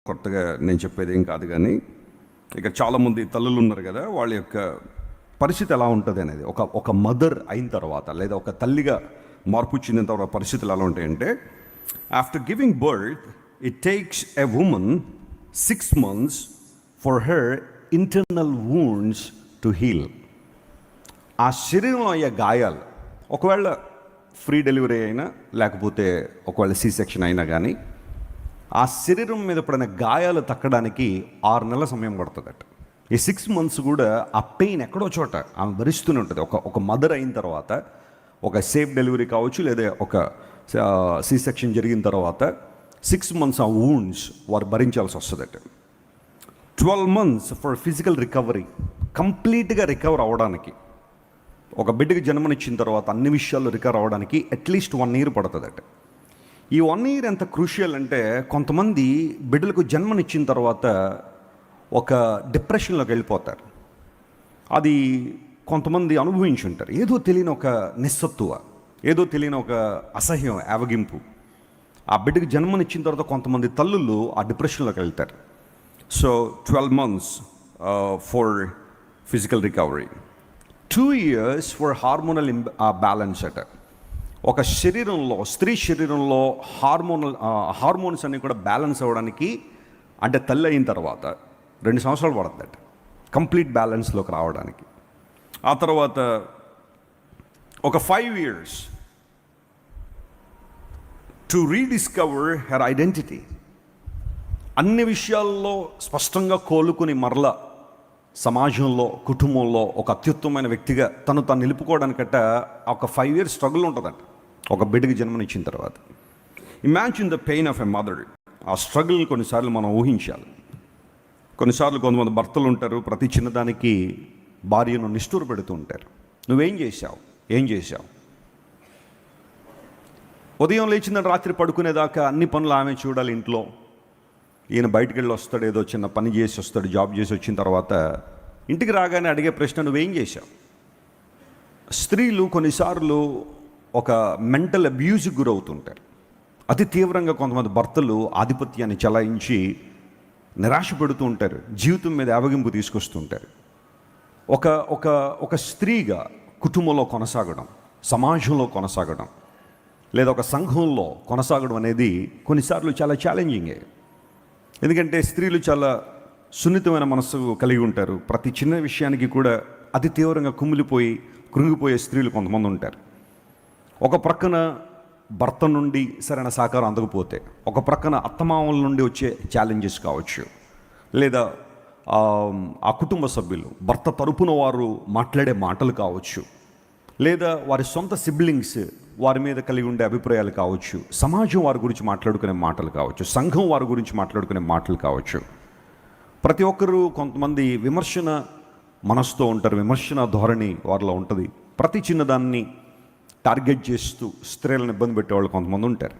కొత్తగా నేను చెప్పేది ఏం కాదు, కానీ ఇక చాలామంది తల్లులు ఉన్నారు కదా, వాళ్ళ యొక్క పరిస్థితి ఎలా ఉంటుంది అనేది ఒక మదర్ అయిన తర్వాత లేదా ఒక తల్లిగా మార్పు చెందిన తర్వాత పరిస్థితులు ఎలా ఉంటాయంటే, after giving birth it takes a woman 6 months for her internal wounds to heal. ఆ శరీరంలో అయ్యే గాయాలు, ఒకవేళ ఫ్రీ డెలివరీ అయినా లేకపోతే ఒకవేళ సి సెక్షన్ అయినా కానీ ఆ శరీరం మీద పడిన గాయాలు తగ్గడానికి 6 నెలల సమయం పడుతుందట. ఈ 6 months కూడా ఆ పెయిన్ ఎక్కడో చోట ఆమె భరిస్తూనే ఉంటుంది. ఒక మదర్ అయిన తర్వాత, ఒక సేఫ్ డెలివరీ కావచ్చు లేదా ఒక సి సెక్షన్ జరిగిన తర్వాత 6 months ఆ వూండ్స్ వారు భరించాల్సి వస్తుందట. 12 months ఫర్ ఫిజికల్ రికవరీ, కంప్లీట్గా రికవర్ అవ్వడానికి, ఒక బిడ్డకి జన్మనిచ్చిన తర్వాత అన్ని విషయాల్లో రికవర్ అవ్వడానికి అట్లీస్ట్ 1 year పడుతుందట. ఈ 1 year ఎంత క్రూషియల్ అంటే, కొంతమంది బిడ్డలకు జన్మనిచ్చిన తర్వాత ఒక డిప్రెషన్లోకి వెళ్ళిపోతారు. అది కొంతమంది అనుభవించి ఉంటారు. ఏదో తెలియని ఒక నిస్సత్తువ, ఏదో తెలియని ఒక అసహ్యం, యావగింపు. ఆ బిడ్డకి జన్మనిచ్చిన తర్వాత కొంతమంది తల్లులు ఆ డిప్రెషన్లోకి వెళ్తారు. So 12 months for physical recovery, 2 years for hormonal balance అట. ఒక శరీరంలో, స్త్రీ శరీరంలో హార్మోన్స్ అన్నీ కూడా బ్యాలెన్స్ అవ్వడానికి, అంటే తల్లి అయిన తర్వాత 2 సంవత్సరాలు పడుతుందట కంప్లీట్ బ్యాలెన్స్లోకి రావడానికి. ఆ తర్వాత ఒక 5 years to rediscover her identity. అన్ని విషయాల్లో స్పష్టంగా కోలుకుని మరలా సమాజంలో, కుటుంబంలో ఒక అత్యుత్తమైన వ్యక్తిగా తను నిలుపుకోవడానికట ఒక 5 years స్ట్రగుల్ ఉంటుందంట ఒక బిడ్డకి జన్మనిచ్చిన తర్వాత. Imagine the pain of a mother. ఆ స్ట్రగుల్ని కొన్నిసార్లు మనం ఊహించాలి. కొన్నిసార్లు కొంతమంది భర్తలు ఉంటారు, ప్రతి చిన్నదానికి భార్యను నిష్ఠూర పెడుతూ ఉంటారు. నువ్వేం చేశావు, ఏం చేశావు? ఉదయం లేచిన రాత్రి పడుకునేదాకా అన్ని పనులు ఆమె చూడాలి ఇంట్లో. ఈయన బయటికి వెళ్ళి వస్తాడు, ఏదో చిన్న పని చేసి వస్తాడు, జాబ్ చేసి వచ్చిన తర్వాత ఇంటికి రాగానే అడిగే ప్రశ్న, నువ్వేం చేశావు? స్త్రీలు కొన్నిసార్లు ఒక మెంటల్ అబ్యూజ్కి గురవుతుంటారు. అతి తీవ్రంగా కొంతమంది భర్తలు ఆధిపత్యాన్ని చలాయించి నిరాశ పెడుతూ ఉంటారు, జీవితం మీద యావగింపు తీసుకొస్తుంటారు. ఒక ఒక ఒక స్త్రీగా కుటుంబంలో కొనసాగడం, సమాజంలో కొనసాగడం, లేదా ఒక సంఘంలో కొనసాగడం అనేది కొన్నిసార్లు చాలా ఛాలెంజింగే. ఎందుకంటే స్త్రీలు చాలా సున్నితమైన మనసు కలిగి ఉంటారు. ప్రతి చిన్న విషయానికి కూడా అతి తీవ్రంగా కృంగిపోయే స్త్రీలు కొంతమంది ఉంటారు. ఒక ప్రక్కన భర్త నుండి సరైన సహకారం అందకపోతే, ఒక ప్రక్కన అత్తమామల నుండి వచ్చే ఛాలెంజెస్ కావచ్చు, లేదా ఆ కుటుంబ సభ్యులు భర్త తరపున వారు మాట్లాడే మాటలు కావచ్చు, లేదా వారి సొంత సిబ్లింగ్స్ వారి మీద కలిగి ఉండే అభిప్రాయాలు కావచ్చు, సమాజం వారి గురించి మాట్లాడుకునే మాటలు కావచ్చు, సంఘం వారి గురించి మాట్లాడుకునే మాటలు కావచ్చు. ప్రతి ఒక్కరూ కొంతమంది విమర్శన మనసుతో ఉంటారు, విమర్శన ధోరణి వారిలో ఉంటుంది. ప్రతి చిన్నదాన్ని టార్గెట్ చేస్తూ స్త్రీలను ఇబ్బంది పెట్టేవాళ్ళు కొంతమంది ఉంటారు.